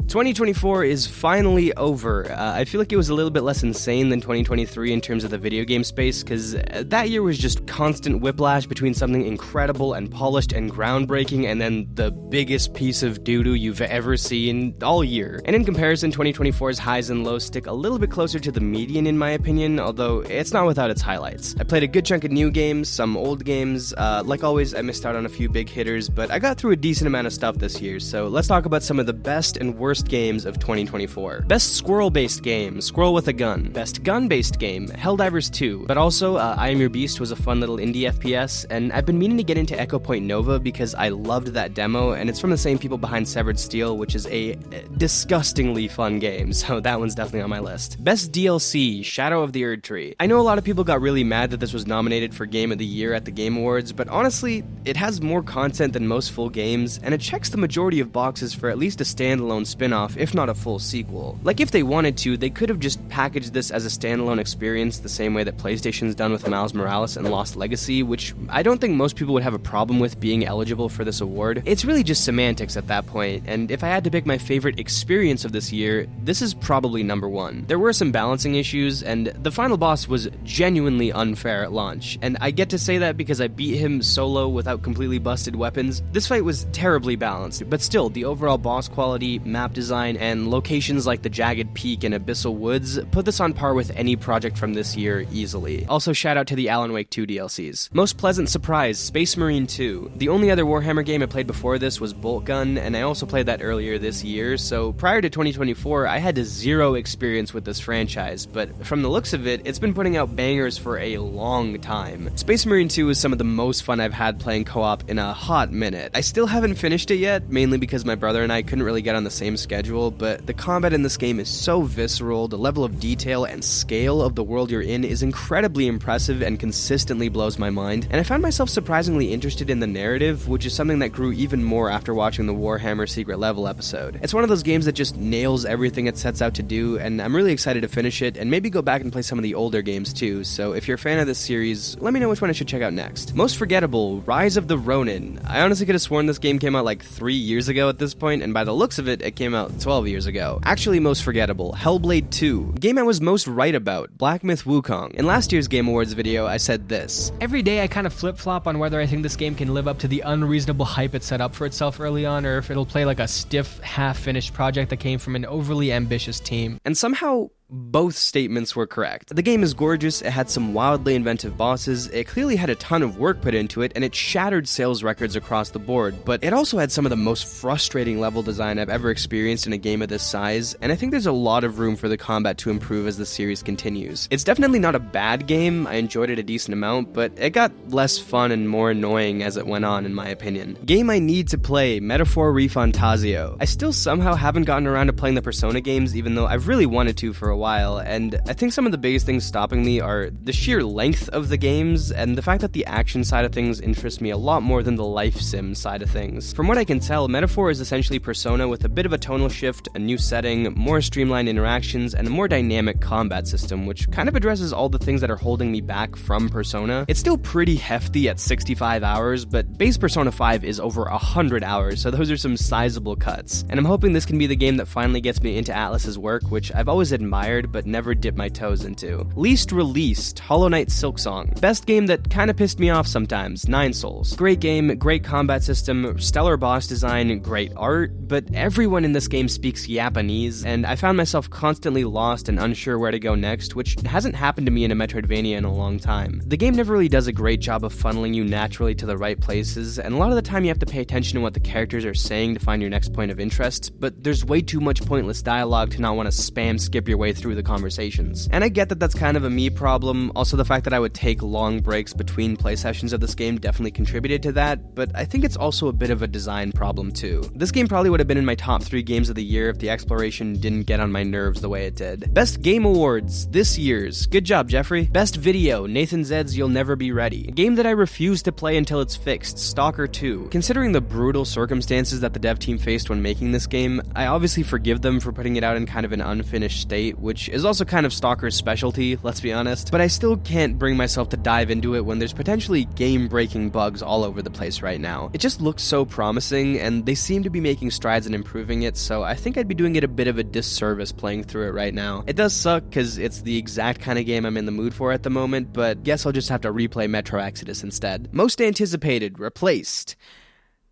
2024 is finally over. I feel like it was a little bit less insane than 2023 in terms of the video game space, because that year was just constant whiplash between something incredible and polished and groundbreaking and then the biggest piece of doo-doo you've ever seen all year. And in comparison, 2024's highs and lows stick a little bit closer to the median in my opinion, although it's not without its highlights. I played a good chunk of new games, some old games. Like always, I missed out on a few big hitters, but I got through a decent amount of stuff this year, so let's talk about some of the best and worst games of 2024. Best squirrel-based game, Squirrel with a Gun. Best gun-based game, Helldivers 2. But also, I Am Your Beast was a fun little indie FPS, and I've been meaning to get into Echo Point Nova because I loved that demo, and it's from the same people behind Severed Steel, which is a disgustingly fun game, so that one's definitely on my list. Best DLC, Shadow of the Erdtree. I know a lot of people got really mad that this was nominated for Game of the Year at the Game Awards, but honestly, it has more content than most full games, and it checks the majority of boxes for at least a standalone spin-off, if not a full sequel. Like, if they wanted to, they could have just packaged this as a standalone experience the same way that PlayStation's done with Miles Morales and Lost Legacy, which I don't think most people would have a problem with being eligible for this award. It's really just semantics at that point, and if I had to pick my favorite experience of this year, this is probably number one. There were some balancing issues, and the final boss was genuinely unfair at launch, and I get to say that because I beat him solo without completely busted weapons. This fight was terribly balanced, but still, the overall boss quality, map design, and locations like the Jagged Peak and Abyssal Woods put this on par with any project from this year easily. Also, shout out to the Alan Wake 2 DLCs. Most pleasant surprise, Space Marine 2. The only other Warhammer game I played before this was Bolt Gun, and I also played that earlier this year, so prior to 2024, I had zero experience with this franchise, but from the looks of it, it's been putting out bangers for a long time. Space Marine 2 is some of the most fun I've had playing co-op in a hot minute. I still haven't finished it yet, mainly because my brother and I couldn't really get on the same schedule, but the combat in this game is so visceral, the level of detail and scale of the world you're in is incredibly impressive and consistently blows my mind, and I found myself surprisingly interested in the narrative, which is something that grew even more after watching the Warhammer Secret Level episode. It's one of those games that just nails everything it sets out to do, and I'm really excited to finish it, and maybe go back and play some of the older games too, so if you're a fan of this series, let me know which one I should check out next. Most forgettable, Rise of the Ronin. I honestly could have sworn this game came out like 3 years ago at this point, and by the looks of it, it came out 12 years ago. Actually, most forgettable, Hellblade 2. Game I was most right about, Black Myth Wukong. In last year's Game Awards video, I said this. Every day I kind of flip-flop on whether I think this game can live up to the unreasonable hype it set up for itself early on, or if it'll play like a stiff, half-finished project that came from an overly ambitious team. And somehow, both statements were correct. The game is gorgeous, it had some wildly inventive bosses, it clearly had a ton of work put into it, and it shattered sales records across the board, but it also had some of the most frustrating level design I've ever experienced in a game of this size, and I think there's a lot of room for the combat to improve as the series continues. It's definitely not a bad game, I enjoyed it a decent amount, but it got less fun and more annoying as it went on, in my opinion. Game I need to play, Metaphor ReFantazio. I still somehow haven't gotten around to playing the Persona games, even though I've really wanted to for a while, and I think some of the biggest things stopping me are the sheer length of the games and the fact that the action side of things interests me a lot more than the life sim side of things. From what I can tell, Metaphor is essentially Persona with a bit of a tonal shift, a new setting, more streamlined interactions, and a more dynamic combat system, which kind of addresses all the things that are holding me back from Persona. It's still pretty hefty at 65 hours, but base Persona 5 is over 100 hours, so those are some sizable cuts. And I'm hoping this can be the game that finally gets me into Atlus's work, which I've always admired, but never dipped my toes into. Least released, Hollow Knight Silksong. Best game that kinda pissed me off sometimes, Nine Souls. Great game, great combat system, stellar boss design, great art, but everyone in this game speaks Japanese, and I found myself constantly lost and unsure where to go next, which hasn't happened to me in a Metroidvania in a long time. The game never really does a great job of funneling you naturally to the right places, and a lot of the time you have to pay attention to what the characters are saying to find your next point of interest, but there's way too much pointless dialogue to not want to spam skip your way through the conversations. And I get that that's kind of a me problem, also the fact that I would take long breaks between play sessions of this game definitely contributed to that, but I think it's also a bit of a design problem too. This game probably would have been in my top 3 games of the year if the exploration didn't get on my nerves the way it did. Best Game Awards, this year's. Good job, Jeffrey. Best Video, Nathan Zed's You'll Never Be Ready. A game that I refuse to play until it's fixed, Stalker 2. Considering the brutal circumstances that the dev team faced when making this game, I obviously forgive them for putting it out in kind of an unfinished state, which is also kind of Stalker's specialty, let's be honest, but I still can't bring myself to dive into it when there's potentially game-breaking bugs all over the place right now. It just looks so promising, and they seem to be making strides in improving it, so I think I'd be doing it a bit of a disservice playing through it right now. It does suck, because it's the exact kind of game I'm in the mood for at the moment, but guess I'll just have to replay Metro Exodus instead. Most anticipated, replaced.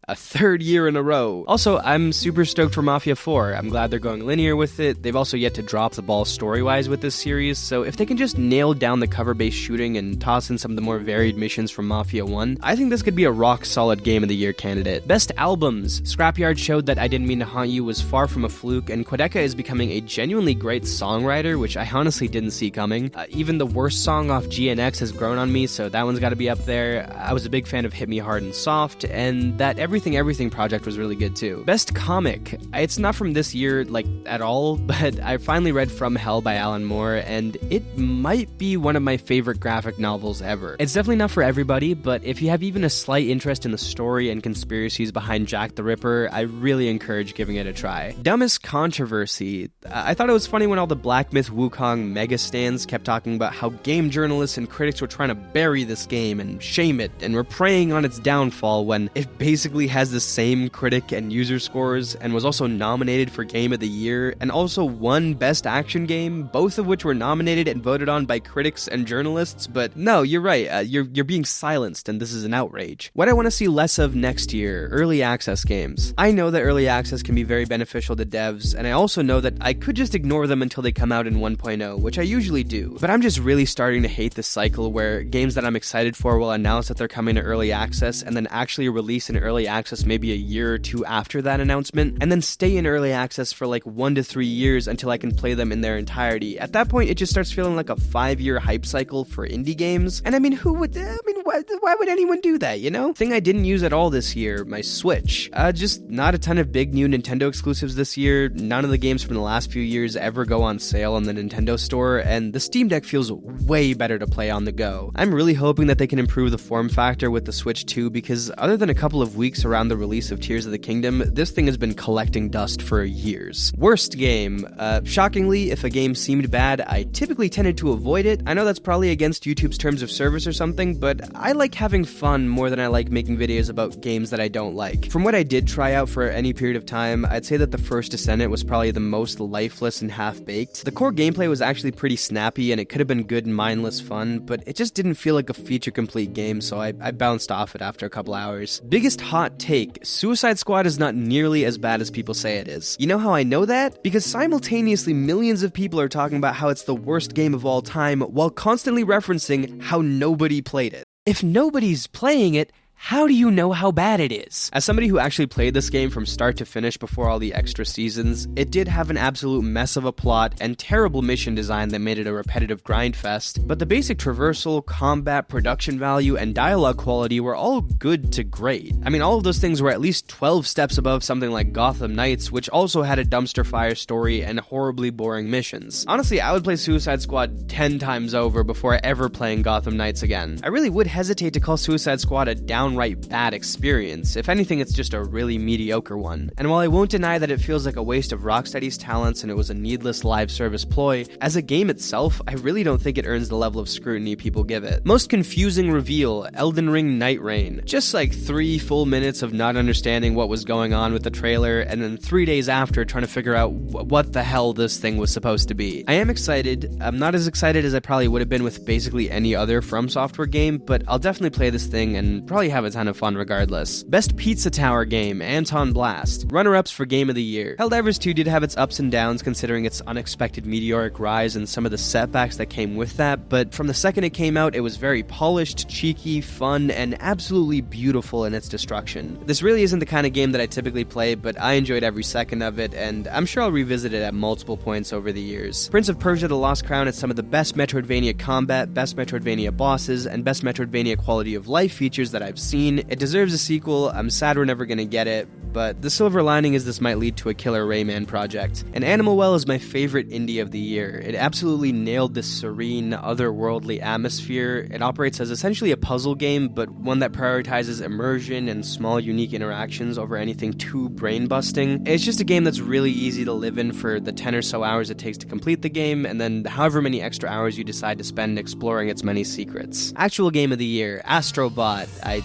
A third year in a row. Also, I'm super stoked for Mafia 4. I'm glad they're going linear with it. They've also yet to drop the ball story-wise with this series, so if they can just nail down the cover-based shooting and toss in some of the more varied missions from Mafia 1, I think this could be a rock-solid Game of the Year candidate. Best albums. Scrapyard showed that I Didn't Mean to Haunt You was far from a fluke, and Quedeca is becoming a genuinely great songwriter, which I honestly didn't see coming. Even the worst song off GNX has grown on me, so that one's gotta be up there. I was a big fan of Hit Me Hard and Soft, and that Everything project was really good too. Best comic. It's not from this year, like, at all, but I finally read From Hell by Alan Moore, and it might be one of my favorite graphic novels ever. It's definitely not for everybody, but if you have even a slight interest in the story and conspiracies behind Jack the Ripper, I really encourage giving it a try. Dumbest controversy. I thought it was funny when all the Black Myth Wukong mega stans kept talking about how game journalists and critics were trying to bury this game and shame it, and were preying on its downfall when it basically has the same critic and user scores, and was also nominated for Game of the Year, and also won Best Action Game, both of which were nominated and voted on by critics and journalists. But no, you're right, you're being silenced, and this is an outrage. What I want to see less of next year, early access games. I know that early access can be very beneficial to devs, and I also know that I could just ignore them until they come out in 1.0, which I usually do. But I'm just really starting to hate this cycle where games that I'm excited for will announce that they're coming to early access, and then actually release in early access maybe a year or two after that announcement, and then stay in early access for like 1 to 3 years until I can play them in their entirety. At that point, it just starts feeling like a 5-year hype cycle for indie games, and I mean, why would anyone do that, you know? Thing I didn't use at all this year, my Switch. Just not a ton of big new Nintendo exclusives this year. None of the games from the last few years ever go on sale on the Nintendo Store, and the Steam Deck feels way better to play on the go. I'm really hoping that they can improve the form factor with the Switch 2, because other than a couple of weeks around the release of Tears of the Kingdom, this thing has been collecting dust for years. Worst game. Shockingly, if a game seemed bad, I typically tended to avoid it. I know that's probably against YouTube's terms of service or something, but I like having fun more than I like making videos about games that I don't like. From what I did try out for any period of time, I'd say that The First Descendant was probably the most lifeless and half-baked. The core gameplay was actually pretty snappy, and it could have been good and mindless fun, but it just didn't feel like a feature-complete game, so I bounced off it after a couple hours. Biggest hot take. Suicide Squad is not nearly as bad as people say it is. You know how I know that? Because simultaneously millions of people are talking about how it's the worst game of all time, while constantly referencing how nobody played it. If nobody's playing it, how do you know how bad it is? As somebody who actually played this game from start to finish before all the extra seasons, it did have an absolute mess of a plot and terrible mission design that made it a repetitive grind fest, but the basic traversal, combat, production value, and dialogue quality were all good to great. I mean, all of those things were at least 12 steps above something like Gotham Knights, which also had a dumpster fire story and horribly boring missions. Honestly, I would play Suicide Squad 10 times over before ever playing Gotham Knights again. I really would hesitate to call Suicide Squad a downright bad experience. If anything, it's just a really mediocre one. And while I won't deny that it feels like a waste of Rocksteady's talents and it was a needless live service ploy, as a game itself, I really don't think it earns the level of scrutiny people give it. Most confusing reveal, Elden Ring Night Rain. Just like 3 full minutes of not understanding what was going on with the trailer, and then 3 days after trying to figure out what the hell this thing was supposed to be. I am excited. I'm not as excited as I probably would have been with basically any other From Software game, but I'll definitely play this thing and probably have a ton of fun regardless. Best Pizza Tower game, Anton Blast. Runner-ups for Game of the Year. Helldivers 2 did have its ups and downs considering its unexpected meteoric rise and some of the setbacks that came with that, but from the second it came out, it was very polished, cheeky, fun, and absolutely beautiful in its destruction. This really isn't the kind of game that I typically play, but I enjoyed every second of it, and I'm sure I'll revisit it at multiple points over the years. Prince of Persia: The Lost Crown has some of the best Metroidvania combat, best Metroidvania bosses, and best Metroidvania quality of life features that I've seen. It deserves a sequel. I'm sad we're never gonna get it, but the silver lining is this might lead to a killer Rayman project. And Animal Well is my favorite indie of the year. It absolutely nailed this serene, otherworldly atmosphere. It operates as essentially a puzzle game, but one that prioritizes immersion and small, unique interactions over anything too brain-busting. It's just a game that's really easy to live in for the 10 or so hours it takes to complete the game, and then however many extra hours you decide to spend exploring its many secrets. Actual game of the year, Astro Bot. I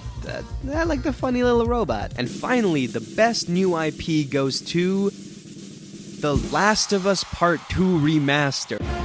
like the funny little robot. And finally, the best new IP goes to The Last of Us Part 2 Remaster.